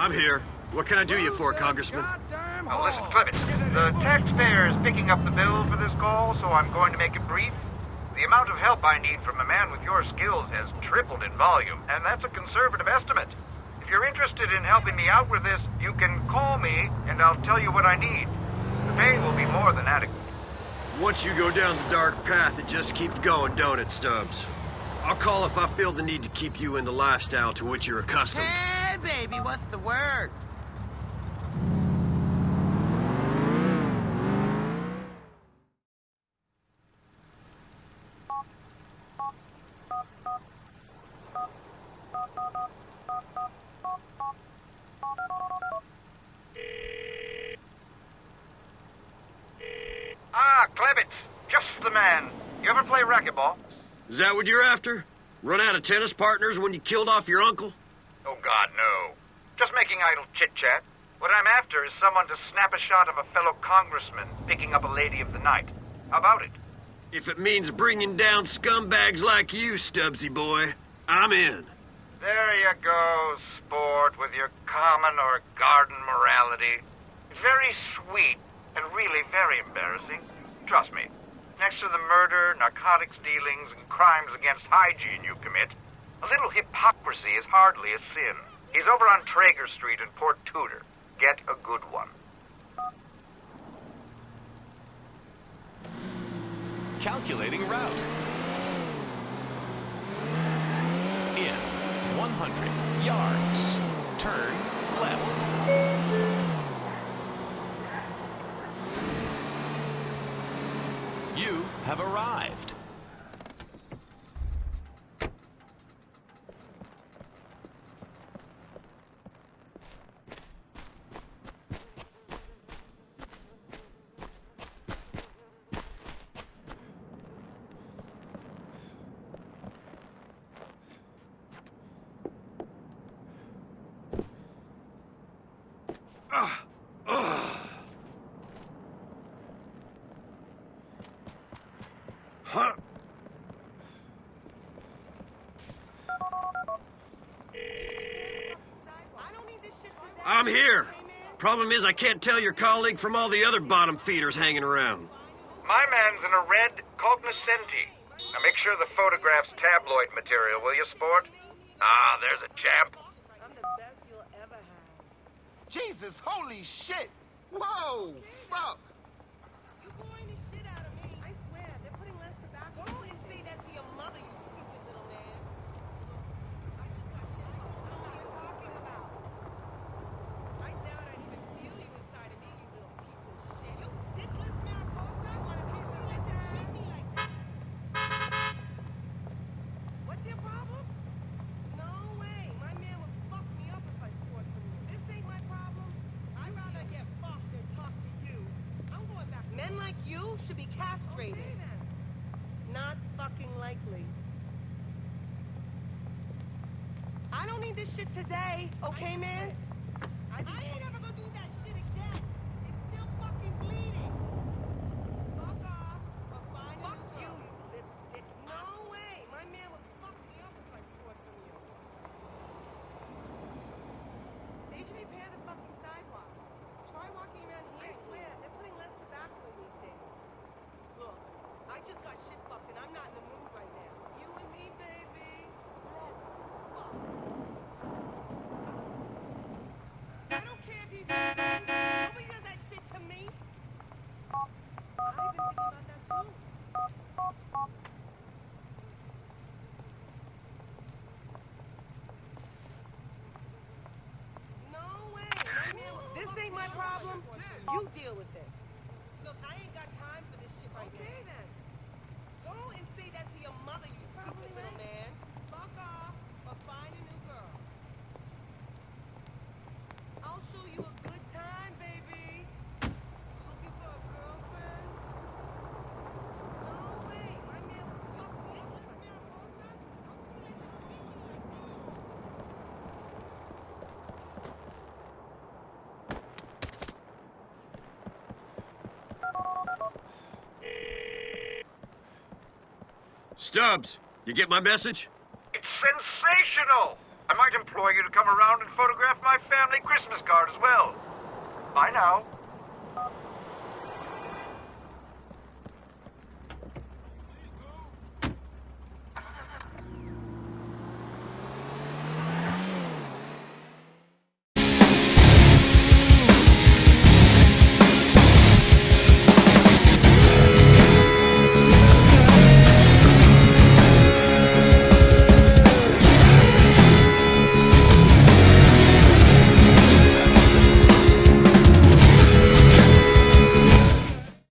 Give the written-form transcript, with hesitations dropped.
I'm here. What can I do you for, Congressman? Oh, listen, Clement. The taxpayer is picking up the bill for this call, so I'm going to make it brief. The amount of help I need from a man with your skills has tripled in volume, and that's a conservative estimate. If you're interested in helping me out with this, you can call me, and I'll tell you what I need. The pay will be more than adequate. Once you go down the dark path, it just keeps going, don't it, Stubbs? I'll call if I feel the need to keep you in the lifestyle to which you're accustomed. Hey, baby, what's the word? Clement, just the man. You ever play racquetball? Is that what you're after? Run out of tennis partners when you killed off your uncle? Oh, God, no. Just making idle chit-chat. What I'm after is someone to snap a shot of a fellow congressman picking up a lady of the night. How about it? If it means bringing down scumbags like you, Stubbsy boy, I'm in. There you go, sport, with your common or garden morality. It's very sweet and really very embarrassing. Trust me. Next to the murder, narcotics dealings, and crimes against hygiene you commit, a little hypocrisy is hardly a sin. He's over on Traeger Street in Port Tudor. Get a good one. Calculating route. In 100 yards. Turn left. You have arrived. I'm here. Problem is I can't tell your colleague from all the other bottom feeders hanging around. My man's in a red cognoscenti. Now make sure the photograph's tabloid material, will you, sport? Ah, there's a champ. I'm the best you'll ever have. Jesus, holy shit! Whoa, fuck! You boring the shit out of me. I swear, they're putting less tobacco. Go and say that to your mother, you stupid little man. I just got shit. I don't know what you're talking about. I doubt I'd even feel you inside of me, you little piece of shit. You dickless Mariposa. I want a piece of this and treat me like that. What's your problem? No way. My man would fuck me up if I scored from you. This ain't my problem. I'd rather get fucked than talk to you. I'm going back. Men like you should be castrated. Okay, then. Not fucking likely. I don't need this shit today, okay, man? I ain't ever gonna do that shit again. It's still fucking bleeding. Fuck off or find a new girl. You little dick. No way. My man would fuck me up if I scored from you. They should repair the fucking sidewalks. Try walking around here. I swear, they're putting less tobacco in these days. Look, I just got shit fucked and I'm not in the mood right now. You and me, baby. Let's fuck. I don't care if he's your friend. Nobody does that shit to me. I've been thinking about that too. No way. This ain't my problem. You deal with it. Look, I ain't got time for this shit right now. Okay, then. Go and say that to your mother, you stupid little man. Fuck off or find a new girl. I'll show you a good time, baby. Looking for a girlfriend? No way. My man would fuck me up if I Mariposa. Stubbs, you get my message? It's sensational! I might employ you to come around and photograph my family Christmas card as well. Bye now.